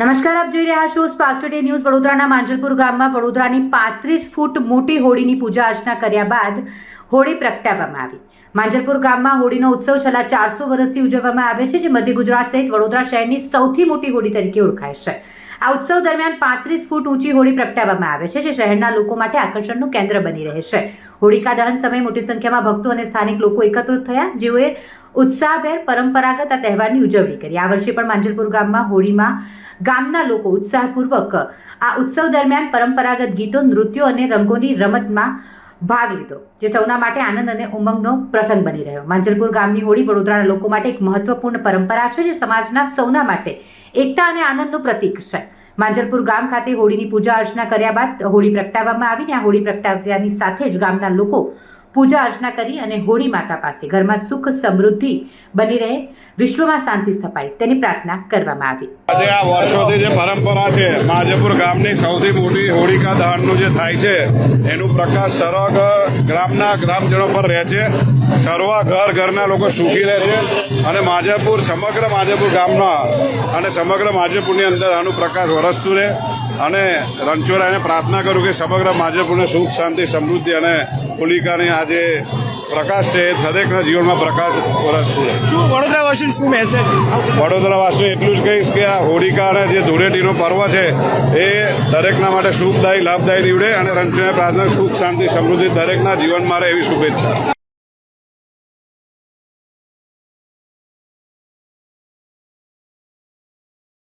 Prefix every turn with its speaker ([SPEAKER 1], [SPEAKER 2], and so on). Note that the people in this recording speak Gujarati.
[SPEAKER 1] નમસ્કાર, આપ જોઈ રહ્યા છો સ્પાર્ક ટુડે ન્યૂઝ. વડોદરાના માંજલપુર ગામમાં વડોદરાની 35 ફૂટ મોટી હોળીની પૂજા અર્ચના કર્યા બાદ હોળી પ્રગટાવવામાં આવી. માંજલપુર ગામમાં હોળીનો ઉત્સવ છેલ્લા 400 વર્ષથી ઉજવવામાં આવે છે, જે મધ્ય ગુજરાત સહિત વડોદરા શહેરની સૌથી મોટી હોળી તરીકે ઓળખાય છે. આ ઉત્સવ દરમિયાન 35 ફૂટ ઊંચી હોળી પ્રગટાવવામાં આવે છે, જે શહેરના લોકો માટે આકર્ષણનું કેન્દ્ર બની રહે છે. હોળિકા દહન સમયે મોટી સંખ્યામાં ભક્તો અને સ્થાનિક લોકો એકત્રિત થયા, જેઓએ ઉત્સાહભેર પરંપરાગત આ તહેવારની ઉજવણી કરી. આ વર્ષે પણ માંજલપુર ગામમાં હોળીમાં ગામના લોકો ઉત્સાહપૂર્વક આ ઉત્સવ દરમિયાન પરંપરાગત ગીતો, નૃત્યો અને રંગોની રમતમાં ભાગ લીધો, જે સૌના માટે આનંદ અને ઉમંગનો પ્રસંગ બની રહ્યો. માંજલપુર ગામની હોળી વડોદરાના લોકો માટે એક મહત્વપૂર્ણ પરંપરા છે, જે સમાજના સૌના માટે એકતા અને આનંદનું પ્રતીક છે. માંજલપુર ગામ ખાતે હોળીની પૂજા અર્ચના કર્યા બાદ હોળી પ્રગટાવવામાં આવી. આ હોળી પ્રગટાવવાની સાથે જ ગામના લોકો પૂજા અર્ચના કરી અને હોળી માતા પાસે ઘરમાં સુખ સમૃદ્ધિ બની રહે, વિશ્વમાં શાંતિ સ્થપાય તેની પ્રાર્થના કરવામાં આવી.
[SPEAKER 2] આજે આ વર્ષોથી જે પરંપરા છે, માંજલપુર ગામની સૌથી મોટી હોળિકા દહનનું જે થાય છે, એનું પ્રકાશ સર્વ ગ્રામના ગ્રામજનો પર રહે છે. સર્વ ઘરના લોકો સુખી રહે છે અને માંજલપુર સમગ્ર માંજલપુર ગામના અને સમગ્ર માંજલપુરની અંદર આનું પ્રકાશ વરસતું રહે. અને રણછોડરાયને પ્રાર્થના કરું કે સમગ્ર માંજલપુરને સુખ, શાંતિ, સમૃદ્ધિ અને હોલિકાની આ જે પ્રકાશ છે એ દરેકના જીવનમાં પ્રકાશ વરસતું રહે.
[SPEAKER 3] શું વડોદરાવાસીને શું મેસેજ?
[SPEAKER 2] વડોદરાવાસીને એટલું જ કહીશ કે આ હોળિકા અને જે ધૂળેટીનો પર્વ છે એ દરેકના માટે સુખદાયી, લાભદાયી નીવડે અને રણછોડરાયને પ્રાર્થના સુખ, શાંતિ, સમૃદ્ધિ દરેકના જીવનમાં રહે એવી શુભેચ્છા.